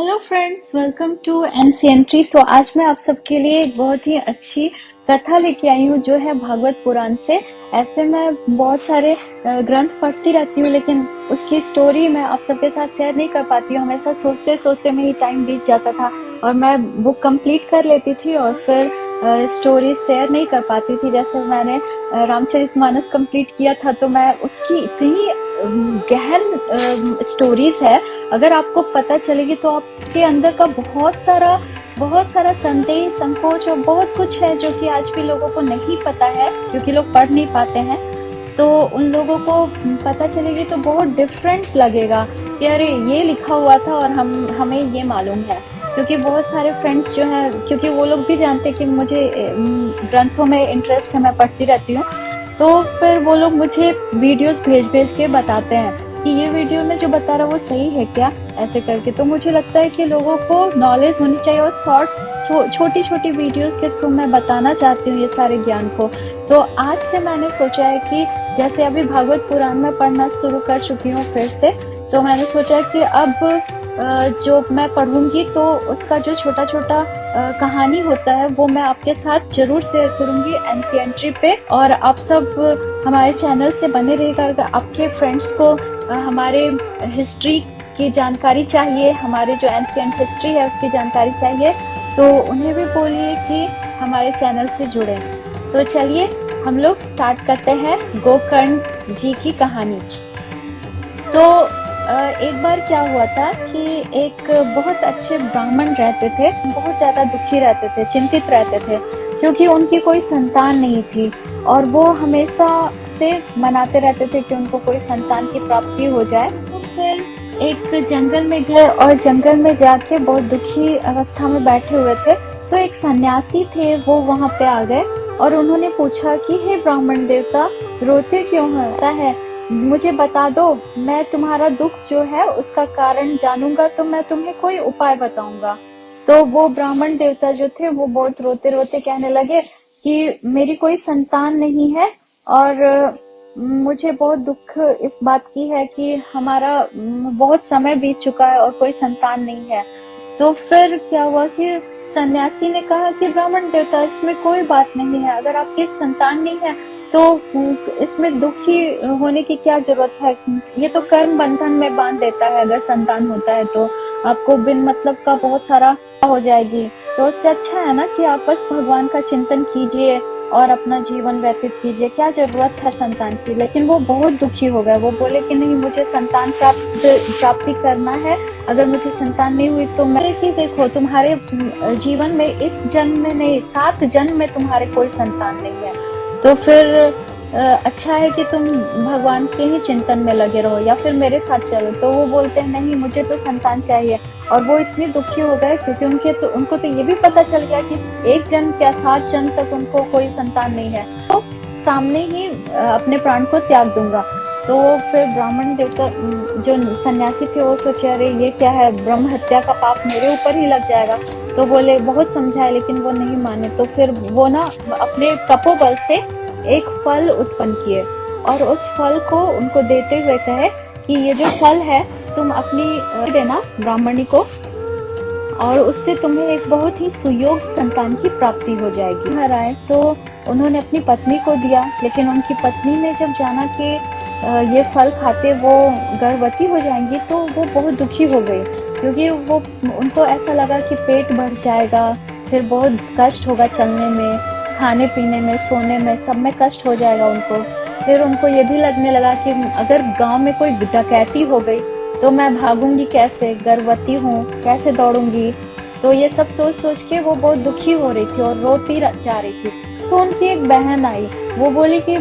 Hello friends, welcome to NCNT. तो आज मैं आप सबके लिए एक बहुत ही अच्छी कथा लेके आई हूँ जो है भागवत पुराण से। ऐसे मैं बहुत सारे ग्रंथ पढ़ती रहती हूँ, लेकिन उसकी स्टोरी मैं आप सबके साथ शेयर नहीं कर पाती हूँ। हमेशा सोचते सोचते में ही टाइम बीत जाता था और मैं बुक कंप्लीट कर लेती थी और फिर स्टोरी शेयर नहीं कर पाती थी। जैसे मैंने रामचरितमानस कंप्लीट किया था, तो मैं उसकी इतनी गहन स्टोरीज है, अगर आपको पता चलेगी तो आपके अंदर का बहुत सारा संदेह, संकोच और बहुत कुछ है जो कि आज भी लोगों को नहीं पता है, क्योंकि लोग पढ़ नहीं पाते हैं। तो उन लोगों को पता चलेगी तो बहुत डिफरेंट लगेगा कि अरे ये लिखा हुआ था और हमें ये मालूम है। क्योंकि बहुत सारे फ्रेंड्स जो हैं, क्योंकि वो लोग भी जानते हैं कि मुझे ग्रंथों में इंटरेस्ट है, मैं पढ़ती रहती हूँ, तो फिर वो लोग मुझे वीडियोस भेज भेज के बताते हैं कि ये वीडियो में जो बता रहा है वो सही है क्या, ऐसे करके। तो मुझे लगता है कि लोगों को नॉलेज होनी चाहिए और शॉर्ट्स छोटी छोटी वीडियोस के थ्रू मैं बताना चाहती हूँ ये सारे ज्ञान को। तो आज से मैंने सोचा है कि जैसे अभी भागवत पुराण में पढ़ना शुरू कर चुकी हूँ फिर से, तो मैंने सोचा कि अब जो मैं पढ़ूंगी तो उसका जो छोटा छोटा कहानी होता है वो मैं आपके साथ जरूर शेयर करूंगी एनसीएनटी पे। और आप सब हमारे चैनल से बने रहिएगा। अगर आपके फ्रेंड्स को हमारे हिस्ट्री की जानकारी चाहिए, हमारे जो एंशिएंट हिस्ट्री है उसकी जानकारी चाहिए, तो उन्हें भी बोलिए कि हमारे चैनल से जुड़े। तो चलिए हम लोग स्टार्ट करते हैं गोकर्ण जी की कहानी। तो एक बार क्या हुआ था कि एक बहुत अच्छे ब्राह्मण रहते थे, बहुत ज्यादा दुखी रहते थे, चिंतित रहते थे, क्योंकि उनकी कोई संतान नहीं थी। और वो हमेशा से मनाते रहते थे कि उनको कोई संतान की प्राप्ति हो जाए। तो फिर एक जंगल में गए और जंगल में जाके बहुत दुखी अवस्था में बैठे हुए थे। तो एक सन्यासी थे, वो वहां पे आ गए और उन्होंने पूछा कि हे ब्राह्मण देवता, रोते क्यों है, मुझे बता दो, मैं तुम्हारा दुख जो है उसका कारण जानूंगा तो मैं तुम्हें कोई उपाय बताऊंगा। तो वो ब्राह्मण देवता जो थे वो बहुत रोते रोते कहने लगे कि मेरी कोई संतान नहीं है और मुझे बहुत दुख इस बात की है कि हमारा बहुत समय बीत चुका है और कोई संतान नहीं है। तो फिर क्या हुआ कि सन्यासी ने कहा कि ब्राह्मण देवता, इसमें कोई बात नहीं है, अगर आपकी संतान नहीं है तो इसमें दुखी होने की क्या जरूरत है। ये तो कर्म बंधन में बांध देता है, अगर संतान होता है तो आपको बिन मतलब का बहुत सारा हो जाएगी। तो उससे अच्छा है ना कि आप बस भगवान का चिंतन कीजिए और अपना जीवन व्यतीत कीजिए, क्या जरूरत है संतान की। लेकिन वो बहुत दुखी हो गए, वो बोले कि नहीं, मुझे संतान प्राप्ति करना है। अगर मुझे संतान नहीं हुई तो मैं कि देखो, तुम्हारे जीवन में इस जन्म में नहीं, 7 जन्म में तुम्हारे कोई संतान नहीं है, तो फिर अच्छा है कि तुम भगवान के ही चिंतन में लगे रहो या फिर मेरे साथ चलो। तो वो बोलते हैं नहीं, मुझे तो संतान चाहिए। और वो इतने दुखी हो गए क्योंकि उनको तो ये भी पता चल गया कि एक जन्म क्या 7 जन्म तक उनको कोई संतान नहीं है, तो सामने ही अपने प्राण को त्याग दूंगा। तो फिर ब्राह्मण देवता जो सन्यासी थे वो सोचे अरे ये क्या है, ब्रह्म हत्या का पाप मेरे ऊपर ही लग जाएगा। तो बोले, बहुत समझाए लेकिन वो नहीं माने। तो फिर वो ना अपने तपोबल से एक फल उत्पन्न किए और उस फल को उनको देते हुए कहे कि ये जो फल है तुम अपनी देना ब्राह्मणी को, और उससे तुम्हें एक बहुत ही सुयोग संतान की प्राप्ति हो जाएगी। घर आए तो उन्होंने अपनी पत्नी को दिया, लेकिन उनकी पत्नी ने जब जाना कि ये फल खाते वो गर्भवती हो जाएंगी, तो वो बहुत दुखी हो गई, क्योंकि वो उनको ऐसा लगा कि पेट बढ़ जाएगा, फिर बहुत कष्ट होगा चलने में, खाने पीने में, सोने में, सब में कष्ट हो जाएगा उनको। फिर उनको ये भी लगने लगा कि अगर गांव में कोई डकैती हो गई तो मैं भागूंगी कैसे, गर्भवती हूँ, कैसे दौड़ूंगी। तो ये सब सोच सोच के वो बहुत दुखी हो रही थी और रोती जा रही थी। तो उनकी एक बहन आई, वो बोली कि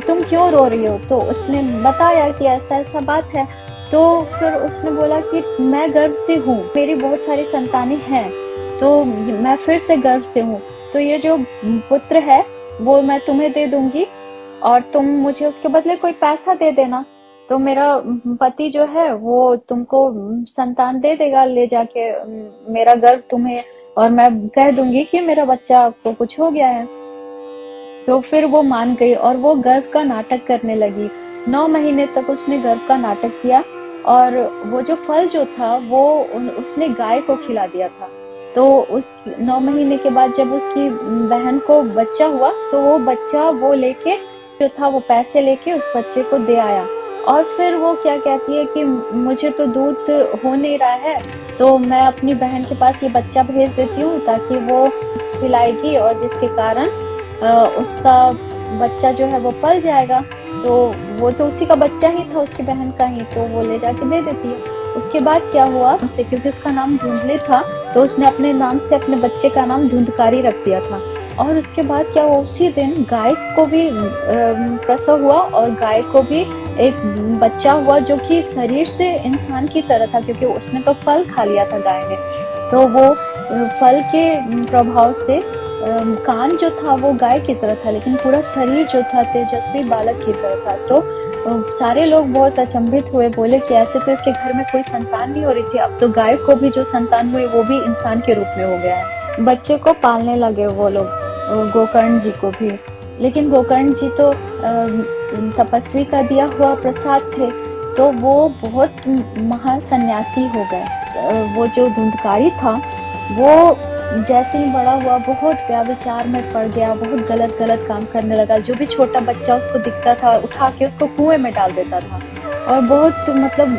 तुम क्यों रो रही हो। तो उसने बताया कि ऐसा ऐसा बात है। तो फिर उसने बोला कि मैं गर्भ से हूँ, मेरी बहुत सारी संतानें हैं, तो मैं फिर से गर्भ से हूँ, तो ये जो पुत्र है वो मैं तुम्हें दे दूंगी और तुम मुझे उसके बदले कोई पैसा दे देना। तो मेरा पति जो है वो तुमको संतान दे देगा ले जाके, मेरा गर्भ तुम्हें, और मैं कह दूंगी कि मेरा बच्चा को कुछ हो गया है। तो फिर वो मान गई और वो गर्भ का नाटक करने लगी। 9 महीने तक उसने गर्भ का नाटक किया और वो जो फल जो था वो उसने गाय को खिला दिया था। तो उस 9 महीने के बाद जब उसकी बहन को बच्चा हुआ तो वो बच्चा वो लेके जो था वो पैसे लेके उस बच्चे को दे आया। और फिर वो क्या कहती है कि मुझे तो दूध हो नहीं रहा है, तो मैं अपनी बहन के पास ये बच्चा भेज देती हूँ ताकि वो खिलाएगी और जिसके कारण उसका बच्चा जो है वो पल जाएगा। तो वो तो उसी का बच्चा ही था, उसकी बहन का ही, तो वो ले जाके दे देती है। उसके बाद क्या हुआ उसे, क्योंकि उसका नाम धुंधले था, तो उसने अपने नाम से अपने बच्चे का नाम धुंधकारी रख दिया था। और उसके बाद क्या हुआ, उसी दिन गाय को भी प्रसव हुआ और गाय को भी एक बच्चा हुआ जो कि शरीर से इंसान की तरह था, क्योंकि उसने तो फल खा लिया था गाय ने। तो वो फल के प्रभाव से कान जो था वो गाय की तरह था, लेकिन पूरा शरीर जो था तेजस्वी बालक की तरह था। तो सारे लोग बहुत अचंभित हुए, बोले कि ऐसे तो इसके घर में कोई संतान नहीं हो रही थी, अब तो गाय को भी जो संतान हुई वो भी इंसान के रूप में हो गया है। बच्चे को पालने लगे वो लोग, गोकर्ण जी को भी। लेकिन गोकर्ण जी तो तपस्वी का दिया हुआ प्रसाद थे, तो वो बहुत महासन्यासी हो गए। वो जो धुंधकारी था वो जैसे ही बड़ा हुआ बहुत व्याभिचार में पड़ गया, बहुत गलत गलत काम करने लगा। जो भी छोटा बच्चा उसको दिखता था उठा के उसको कुएं में डाल देता था और बहुत मतलब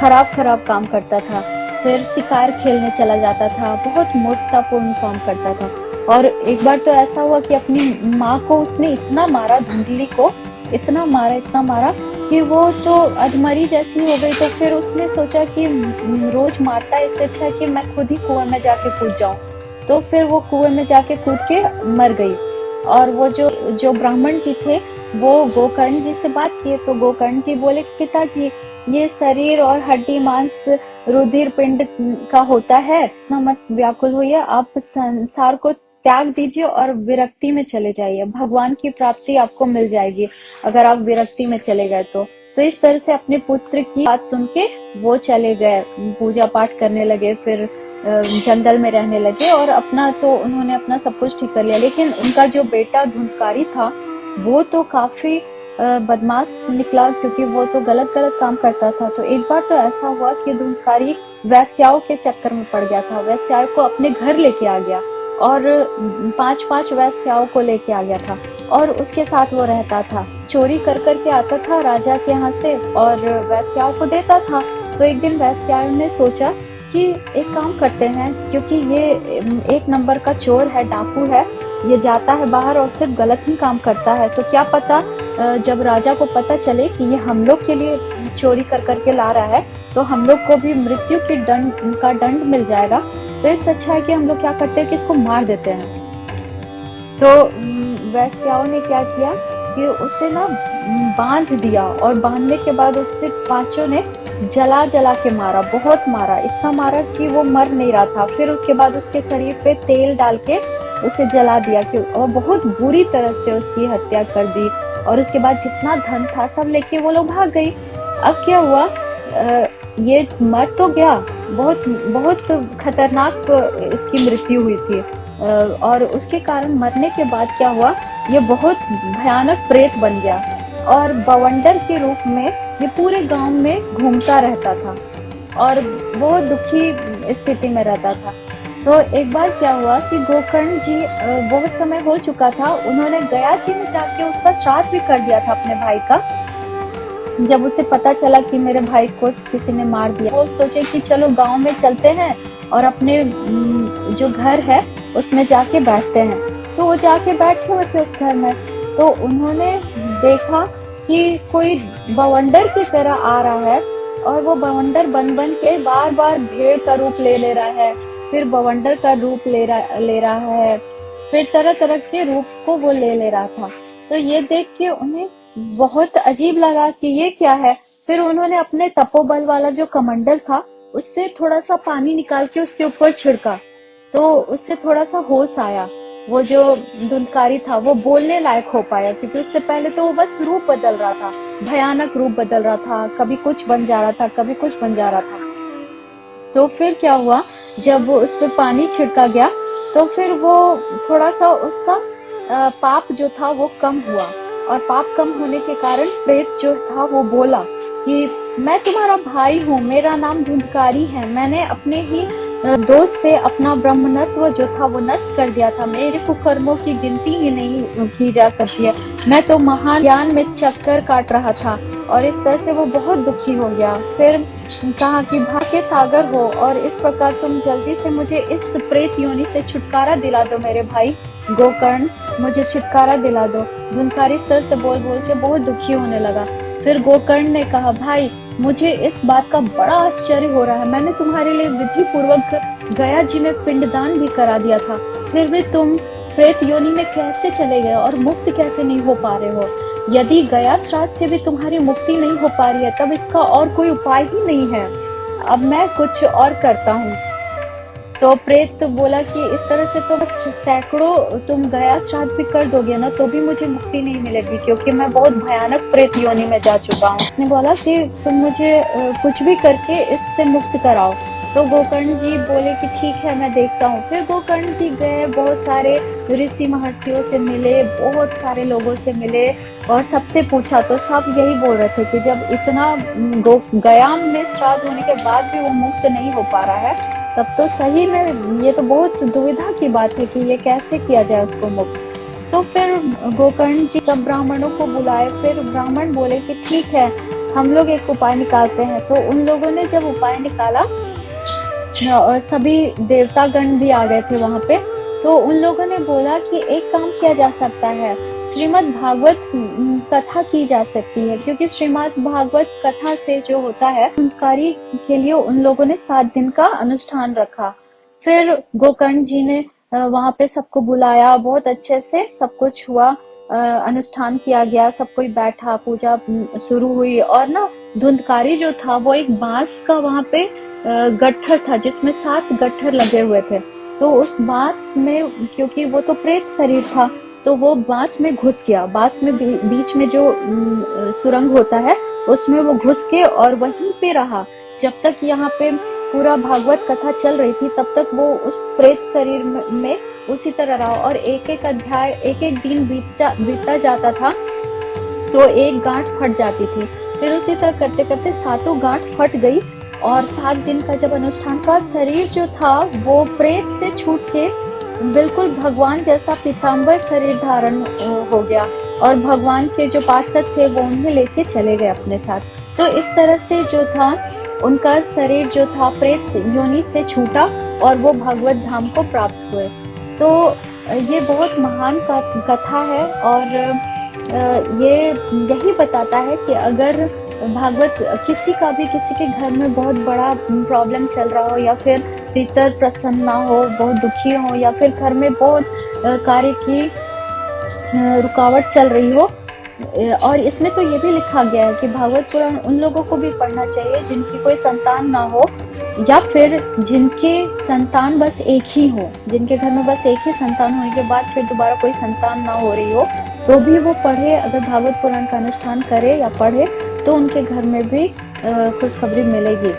खराब खराब काम करता था। फिर शिकार खेलने चला जाता था, बहुत मूर्खतापूर्ण काम करता था। और एक बार तो ऐसा हुआ कि अपनी माँ को उसने इतना मारा, धुंधली को इतना मारा कि वो तो अधमरी जैसी हो गई। तो फिर उसने सोचा कि रोज मारता है, इससे अच्छा है कि मैं खुद ही कुएं में जाके कूद जाऊं। तो फिर वो कुएं में जाके कूद के मर गई। और वो जो जो ब्राह्मण जी थे वो गोकर्ण जी से बात किए, तो गोकर्ण जी बोले पिताजी ये शरीर और हड्डी मांस रुधिर पिंड का होता है, इतना मत व्याकुल होइए, आप संसार को त्याग दीजिए और विरक्ति में चले जाइए, भगवान की प्राप्ति आपको मिल जाएगी अगर आप विरक्ति में चले गए तो इस तरह से अपने पुत्र की बात सुन के वो चले गए, पूजा पाठ करने लगे, फिर जंगल में रहने लगे और उन्होंने अपना सब कुछ ठीक कर लिया। लेकिन उनका जो बेटा धुंधकारी था वो तो काफी बदमाश निकला, क्योंकि वो तो गलत गलत काम करता था। तो एक बार तो ऐसा हुआ कि धुंधकारी वैश्याओं के चक्कर में पड़ गया था, वैश्याओं को अपने घर लेके आ गया और 5-5 वैश्याओं को लेके आ गया था और उसके साथ वो रहता था, चोरी कर के आता था राजा के यहाँ से और वैश्याओं को देता था। तो एक दिन वैश्याओं ने सोचा कि एक काम करते हैं, क्योंकि ये एक नंबर का चोर है, डाकू है, ये जाता है बाहर और सिर्फ गलत ही काम करता है, तो क्या पता जब राजा को पता चले कि ये हम लोग के लिए चोरी कर के ला रहा है तो हम लोग को भी मृत्यु की दंड मिल जाएगा। तो इससे अच्छा है कि हम लोग क्या करते हैं कि इसको मार देते हैं। तो वैश्याओं ने क्या किया कि उसे ना बांध दिया और बांधने के बाद उससे पांचों ने जला के मारा, बहुत मारा, इतना मारा कि वो मर नहीं रहा था। फिर उसके बाद उसके शरीर पे तेल डाल के उसे जला दिया कि और बहुत बुरी तरह से उसकी हत्या कर दी। और उसके बाद जितना धन था सब लेके वो लोग भाग गई। अब क्या हुआ, ये मर तो गया, बहुत बहुत खतरनाक इसकी मृत्यु हुई थी। और उसके कारण मरने के बाद क्या हुआ, ये बहुत भयानक प्रेत बन गया और बवंडर के रूप में ये पूरे गांव में घूमता रहता था और बहुत दुखी स्थिति में रहता था। तो एक बार क्या हुआ कि गोकर्ण जी, बहुत समय हो चुका था, उन्होंने गया जी में जाके उसका श्राद्ध भी कर दिया था अपने भाई का। जब उसे पता चला कि मेरे भाई को किसी ने मार दिया, वो सोचे कि चलो गांव में चलते हैं और अपने जो घर है उसमें जाके बैठते हैं। तो वो जाके बैठे हुए थे उस घर में, तो उन्होंने देखा कि कोई बवंडर की तरह आ रहा है और वो बवंडर बन के बार बार भेड़ का रूप ले रहा है, फिर बवंडर का रूप ले रहा है, फिर तरह तरह के रूप को वो ले रहा था। तो ये देख के उन्हें बहुत अजीब लगा कि ये क्या है। फिर उन्होंने अपने तपोबल वाला जो कमंडल था उससे थोड़ा सा पानी निकाल के उसके ऊपर छिड़का, तो उससे थोड़ा सा होश आया। वो जो धुंधकारी था वो बोलने लायक हो पाया, क्योंकि उससे पहले तो वो बस रूप बदल रहा था, भयानक रूप बदल रहा था, कभी कुछ बन जा रहा था, कभी कुछ बन जा रहा था। तो फिर क्या हुआ, जब उस पर पानी छिड़का गया तो फिर वो थोड़ा सा उसका पाप जो था वो कम हुआ और पाप कम होने के कारण प्रेत जो था वो बोला कि मैं तुम्हारा भाई हूँ, मेरा नाम धुंधकारी है। मैंने अपने ही दोस्त से अपना ब्रह्मणत्व जो था वो नष्ट कर दिया था। मेरे कुकर्मों की गिनती ही नहीं की जा सकती है। मैं तो महान ज्ञान में चक्कर काट रहा था और इस तरह से वो बहुत दुखी हो गया। फिर कहा कि भाग्य के सागर हो और इस प्रकार तुम जल्दी से मुझे इस प्रेत योनि से छुटकारा दिला दो मेरे भाई गोकर्ण, मुझे छुटकारा दिला दो। धुंधकारी इस तरह से बोल बोल के बहुत दुखी होने लगा। फिर गोकर्ण ने कहा, भाई मुझे इस बात का बड़ा आश्चर्य हो रहा है। मैंने तुम्हारे लिए विधि पूर्वक गया जी में पिंडदान भी करा दिया था, फिर भी तुम प्रेत योनि में कैसे चले गए और मुक्त कैसे नहीं हो पा रहे हो? यदि गया श्राद्ध से भी तुम्हारी मुक्ति नहीं हो पा रही है, तब इसका और कोई उपाय ही नहीं है। अब मैं कुछ और करता हूँ। तो प्रेत बोला कि इस तरह से तो सैकड़ों तुम गया श्राद्ध भी कर दोगे ना, तो भी मुझे मुक्ति नहीं मिलेगी, क्योंकि मैं बहुत भयानक प्रेत योनि में जा चुका हूँ। उसने बोला कि तुम मुझे कुछ भी करके इससे मुक्त कराओ। तो गोकर्ण जी बोले कि ठीक है, मैं देखता हूँ। फिर गोकर्ण जी गए, बहुत सारे ऋषि महर्षियों से मिले, बहुत सारे लोगों से मिले और सबसे पूछा तो सब यही बोल रहे थे कि जब इतना गया में श्राद्ध होने के बाद भी वो मुक्त नहीं हो पा रहा है, तब तो सही में ये तो बहुत दुविधा की बात है कि ये कैसे किया जाए उसको मुक्त। तो फिर गोकर्ण जी सब ब्राह्मणों को बुलाए। फिर ब्राह्मण बोले कि ठीक है, हम लोग एक उपाय निकालते हैं। तो उन लोगों ने जब उपाय निकाला और सभी देवतागण भी आ गए थे वहां पे, तो उन लोगों ने बोला कि एक काम किया जा सकता है, श्रीमद् भागवत कथा की जा सकती है, क्योंकि श्रीमद् भागवत कथा से जो होता है धुंधकारी के लिए उन लोगों ने 7 दिन का अनुष्ठान रखा। फिर गोकर्ण जी ने वहां पे सबको बुलाया, बहुत अच्छे से सब कुछ हुआ, अनुष्ठान किया गया, सब कोई बैठा, पूजा शुरू हुई। और ना धुंधकारी जो था वो एक बांस का वहां पे गट्ठर था जिसमें 7 गट्ठर लगे हुए थे। तो उस बांस में, क्योंकि वो तो प्रेत शरीर था, तो वो बांस में घुस गया। बांस में बीच में जो सुरंग होता है उसमें वो घुस के और वहीं पे रहा जब तक यहाँ पे पूरा भागवत कथा चल रही थी। तब तक वो उस प्रेत शरीर में उसी तरह रहा और एक एक अध्याय, एक एक दिन बीतता जाता था तो एक गांठ फट जाती थी। फिर उसी तरह करते करते 7 गांठ फट गई और 7 दिन का जब अनुष्ठान का, शरीर जो था वो प्रेत से छूट के बिल्कुल भगवान जैसा पीताम्बर शरीर धारण हो गया और भगवान के जो पार्षद थे वो उन्हें लेके चले गए अपने साथ। तो इस तरह से जो था उनका शरीर जो था प्रेत योनि से छूटा और वो भगवत धाम को प्राप्त हुए। तो ये बहुत महान कथा है और ये यही बताता है कि अगर भागवत किसी के घर में बहुत बड़ा प्रॉब्लम चल रहा हो या फिर पितर प्रसन्न ना हो, बहुत दुखी हो, या फिर घर में बहुत कार्य की रुकावट चल रही हो, और इसमें तो ये भी लिखा गया है कि भागवत पुराण उन लोगों को भी पढ़ना चाहिए जिनकी कोई संतान ना हो या फिर जिनके संतान बस एक ही हो, जिनके घर में बस एक ही संतान होने के बाद फिर दोबारा कोई संतान ना हो रही हो, तो भी वो पढ़े। अगर भागवत पुराण का अनुष्ठान करे या पढ़े तो उनके घर में भी खुशखबरी मिलेगी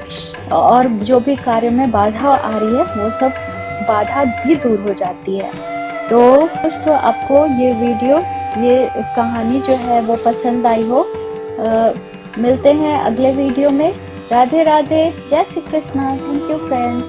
और जो भी कार्य में बाधा आ रही है वो सब बाधा भी दूर हो जाती है। तो दोस्तों, आपको ये वीडियो, ये कहानी जो है वो पसंद आई हो। मिलते हैं अगले वीडियो में। राधे राधे, जय Shri Krishna. Thank you friends.